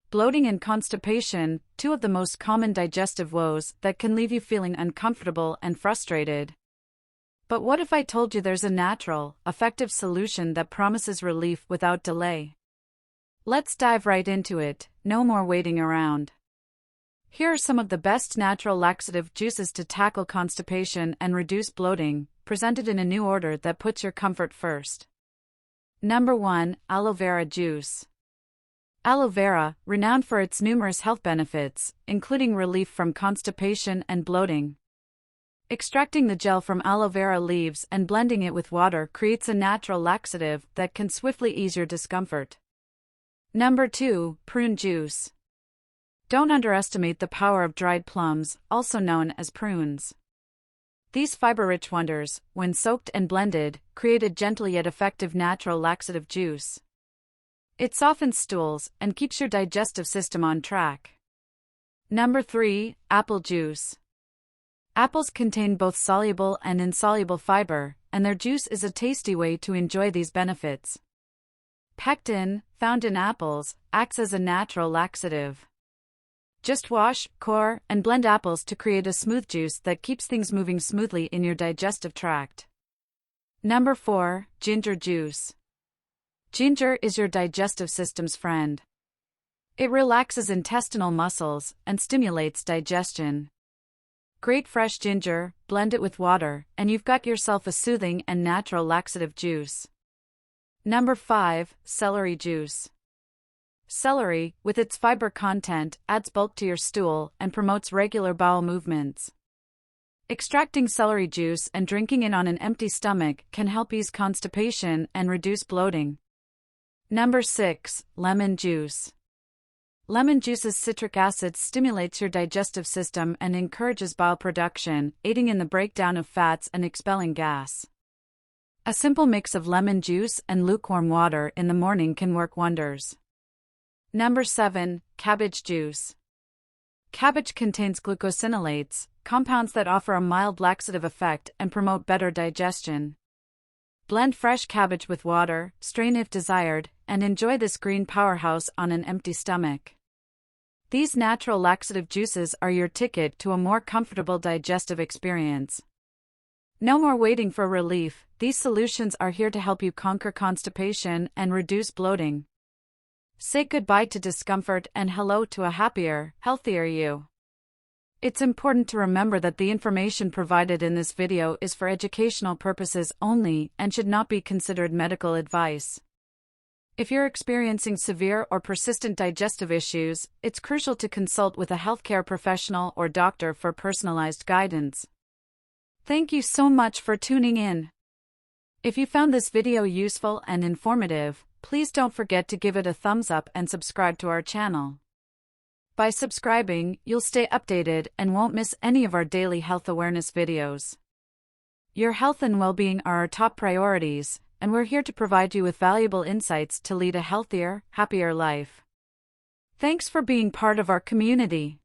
Bloating and constipation, two of the most common digestive woes that can leave you feeling uncomfortable and frustrated. But what if I told you there's a natural, effective solution that promises relief without delay? Let's dive right into it, no more waiting around. Here are some of the best natural laxative juices to tackle constipation and reduce bloating, presented in a new order that puts your comfort first. Number 1. Aloe vera juice. Aloe vera, renowned for its numerous health benefits, including relief from constipation and bloating. Extracting the gel from aloe vera leaves and blending it with water creates a natural laxative that can swiftly ease your discomfort. Number 2. Prune juice. Don't underestimate the power of dried plums, also known as prunes. These fiber-rich wonders, when soaked and blended, create a gentle yet effective natural laxative juice. It softens stools and keeps your digestive system on track. Number 3. Apple juice. Apples contain both soluble and insoluble fiber, and their juice is a tasty way to enjoy these benefits. Pectin, found in apples, acts as a natural laxative. Just wash, core, and blend apples to create a smooth juice that keeps things moving smoothly in your digestive tract. Number 4. Ginger juice. Ginger is your digestive system's friend. It relaxes intestinal muscles and stimulates digestion. Grate fresh ginger, blend it with water, and you've got yourself a soothing and natural laxative juice. Number 5. Celery juice. Celery, with its fiber content, adds bulk to your stool and promotes regular bowel movements. Extracting celery juice and drinking it on an empty stomach can help ease constipation and reduce bloating. Number 6. Lemon juice. Lemon juice's citric acid stimulates your digestive system and encourages bile production, aiding in the breakdown of fats and expelling gas. A simple mix of lemon juice and lukewarm water in the morning can work wonders. Number 7. Cabbage juice. Cabbage contains glucosinolates, compounds that offer a mild laxative effect and promote better digestion. Blend fresh cabbage with water, strain if desired, and enjoy this green powerhouse on an empty stomach. These natural laxative juices are your ticket to a more comfortable digestive experience. No more waiting for relief, these solutions are here to help you conquer constipation and reduce bloating. Say goodbye to discomfort and hello to a happier, healthier you. It's important to remember that the information provided in this video is for educational purposes only and should not be considered medical advice. If you're experiencing severe or persistent digestive issues, it's crucial to consult with a healthcare professional or doctor for personalized guidance. Thank you so much for tuning in. If you found this video useful and informative, please don't forget to give it a thumbs up and subscribe to our channel. By subscribing, you'll stay updated and won't miss any of our daily health awareness videos. Your health and well-being are our top priorities, and we're here to provide you with valuable insights to lead a healthier, happier life. Thanks for being part of our community.